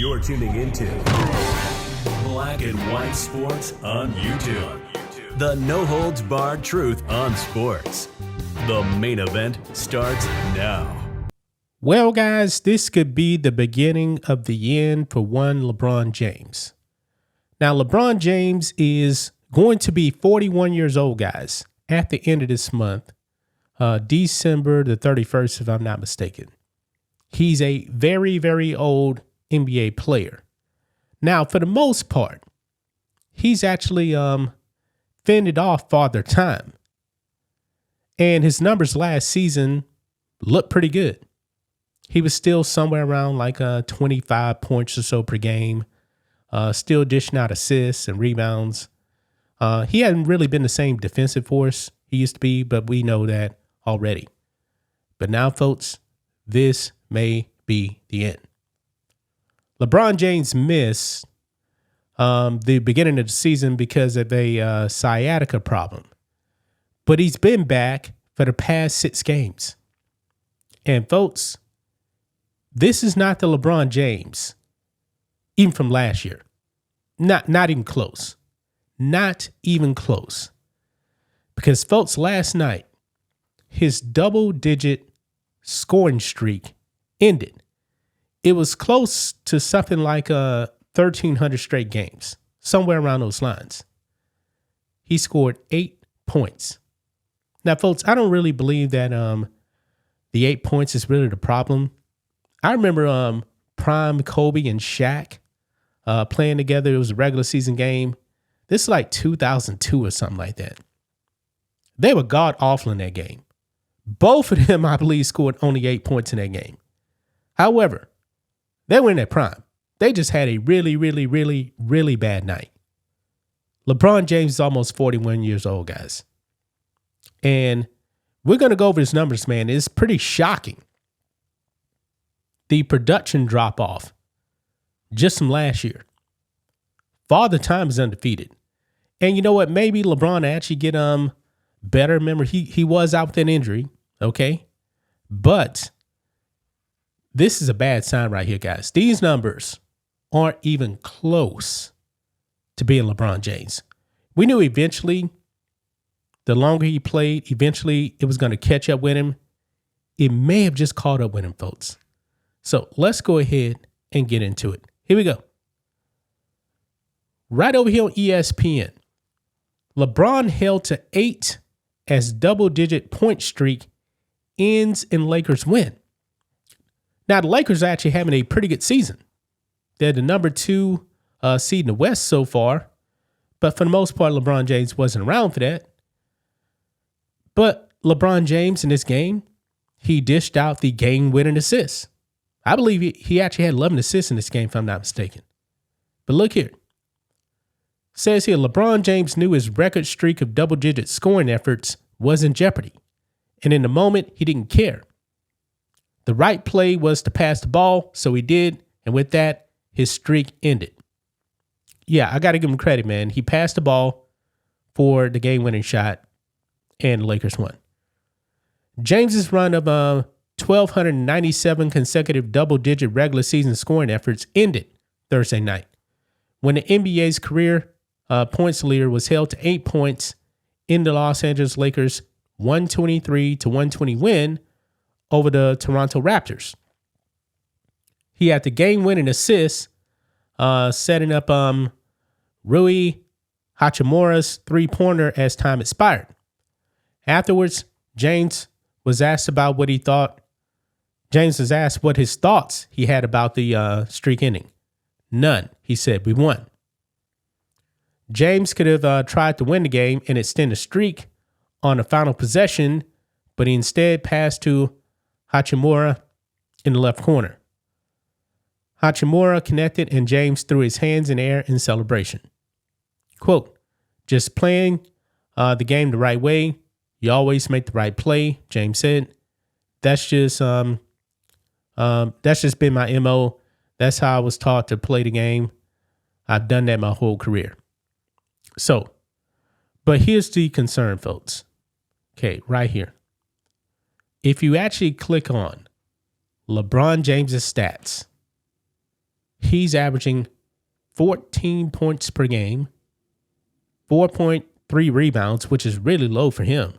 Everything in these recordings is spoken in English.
You're tuning into Black and White Sports on YouTube. The no-holds-barred truth on sports. The main event starts now. Well, guys, this could be the beginning of the end for one LeBron James. Now, LeBron James is going to be 41 years old, guys, at the end of this month, December the 31st, if I'm not mistaken. He's a very, very old NBA player. Now, for the most part, he's actually fended off Father Time. And his numbers last season looked pretty good. He was still somewhere around like 25 points or so per game, still dishing out assists and rebounds. He hadn't really been the same defensive force he used to be, but we know that already. But now, folks, this may be the end. LeBron James missed the beginning of the season because of a sciatica problem. But he's been back for the past 6 games. And folks, this is not the LeBron James, even from last year. Not even close. Not even close. Because, folks, last night, his double-digit scoring streak ended. It was close to something like 1,300 straight games, somewhere around those lines. He scored 8 points. Now, folks, I don't really believe that the 8 points is really the problem. I remember prime Kobe and Shaq playing together. It was a regular season game. This is like 2002 or something like that. They were god awful in that game. Both of them, I believe, scored only 8 points in that game. However, they were in their prime. They just had a really, really, really, really bad night. LeBron James is almost 41 years old, guys. And we're going to go over his numbers, man. It's pretty shocking. The production drop off just from last year. Father Time is undefeated. And you know what? Maybe LeBron actually get better. Remember, he was out with an injury, okay? But this is a bad sign right here, guys. These numbers aren't even close to being LeBron James. We knew eventually, the longer he played, eventually it was going to catch up with him. It may have just caught up with him, folks. So let's go ahead and get into it. Here we go. Right over here on ESPN, LeBron held to 8 as double-digit point streak ends in Lakers win. Now, the Lakers are actually having a pretty good season. They're the number 2 seed in the West so far. But for the most part, LeBron James wasn't around for that. But LeBron James in this game, he dished out the game-winning assist. I believe he actually had 11 assists in this game, if I'm not mistaken. But look here. It says here, LeBron James knew his record streak of double-digit scoring efforts was in jeopardy. And in the moment, he didn't care. The right play was to pass the ball, so he did. And with that, his streak ended. Yeah, I got to give him credit, man. He passed the ball for the game-winning shot, and the Lakers won. James's run of 1,297 consecutive double-digit regular season scoring efforts ended Thursday night, when the NBA's career points leader was held to 8 points in the Los Angeles Lakers' 123-120 win over the Toronto Raptors. He had the game-winning assist, setting up Rui Hachimura's three-pointer as time expired. Afterwards, James was asked what his thoughts he had about the streak ending. None, he said. We won. James could have tried to win the game and extend the streak on the final possession, but he instead passed to Hachimura in the left corner. Hachimura connected and James threw his hands in the air in celebration. Quote, just playing the game the right way. You always make the right play, James said. That's just been my MO. That's how I was taught to play the game. I've done that my whole career. So, but here's the concern, folks. Okay, right here. If you actually click on LeBron James's stats, he's averaging 14 points per game, 4.3 rebounds, which is really low for him,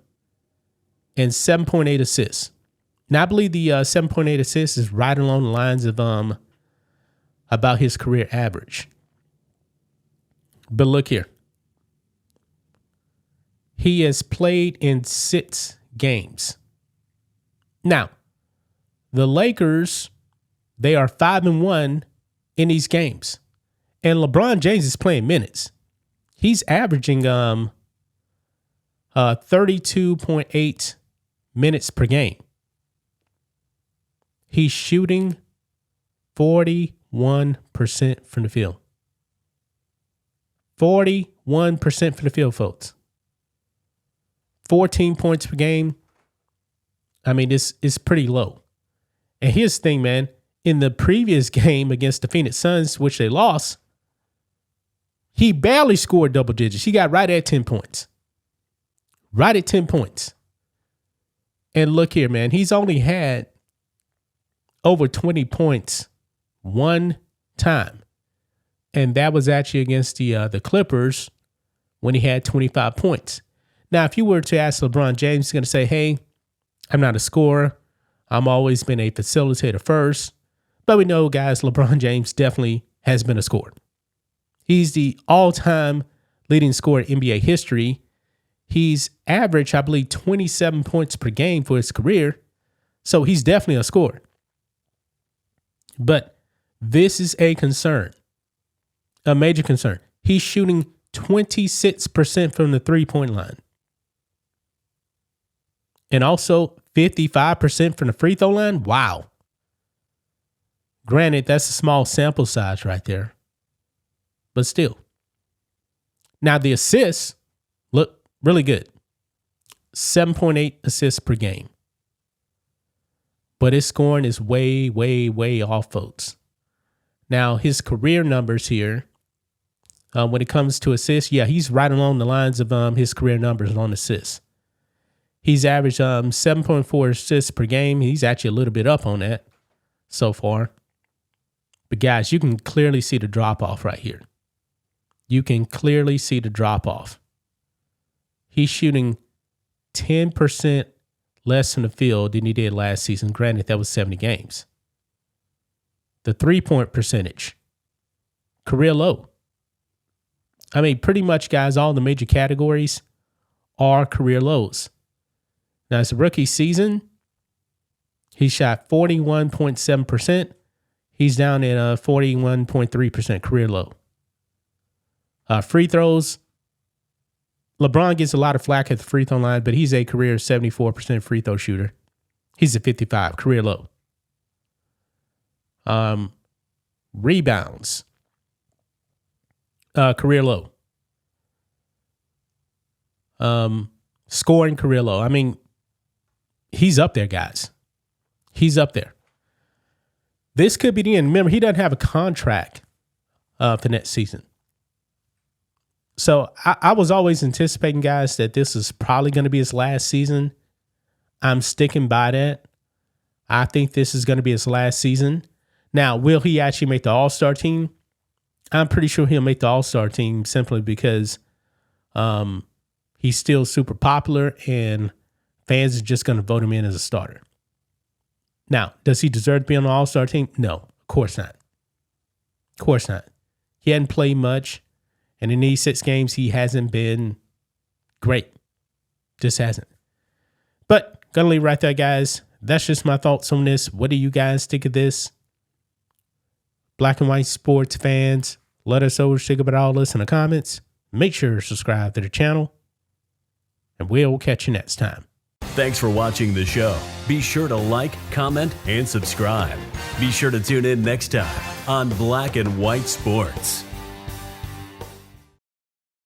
and 7.8 assists. Now, I believe the 7.8 assists is right along the lines of about his career average. But look here. He has played in 6 games. Now, the Lakers, they are 5-1 in these games. And LeBron James is playing minutes. He's averaging 32.8 minutes per game. He's shooting 41% from the field. 41% from the field, folks. 14 points per game. I mean, this is pretty low. And here's the thing, man. In the previous game against the Phoenix Suns, which they lost, he barely scored double digits. He got right at 10 points. Right at 10 points. And look here, man. He's only had over 20 points one time. And that was actually against the Clippers when he had 25 points. Now, if you were to ask LeBron James, he's going to say, hey, I'm not a scorer. I'm always been a facilitator first. But we know, guys, LeBron James definitely has been a scorer. He's the all-time leading scorer in NBA history. He's averaged, I believe, 27 points per game for his career. So he's definitely a scorer. But this is a concern, a major concern. He's shooting 26% from the three-point line. And also 55% from the free throw line. Wow. Granted, that's a small sample size right there. But still. Now the assists look really good. 7.8 assists per game. But his scoring is way, way, way off, folks. Now his career numbers here, when it comes to assists, yeah, he's right along the lines of his career numbers on assists. He's averaged 7.4 assists per game. He's actually a little bit up on that so far. But guys, you can clearly see the drop-off right here. You can clearly see the drop-off. He's shooting 10% less from the field than he did last season. Granted, that was 70 games. The three-point percentage, career low. I mean, pretty much, guys, all the major categories are career lows. Now, his rookie season, he shot 41.7%. He's down at 41.3% career low. Free throws, LeBron gets a lot of flack at the free throw line, but he's a career 74% free throw shooter. He's a 55, career low. Rebounds, career low. Scoring, career low. I mean, he's up there, guys. He's up there. This could be the end. Remember, he doesn't have a contract for next season. So I was always anticipating, guys, that this is probably going to be his last season. I'm sticking by that. I think this is going to be his last season. Now, will he actually make the All-Star team? I'm pretty sure he'll make the All-Star team simply because he's still super popular and fans are just going to vote him in as a starter. Now, does he deserve to be on the All-Star team? No, of course not. Of course not. He hadn't played much. And in these 6 games, he hasn't been great. Just hasn't. But gonna leave right there, guys. That's just my thoughts on this. What do you guys think of this? Black and white sports fans, let us know what you think about all this in the comments. Make sure to subscribe to the channel. And we'll catch you next time. Thanks for watching the show. Be sure to like, comment, and subscribe. Be sure to tune in next time on Black and White Sports.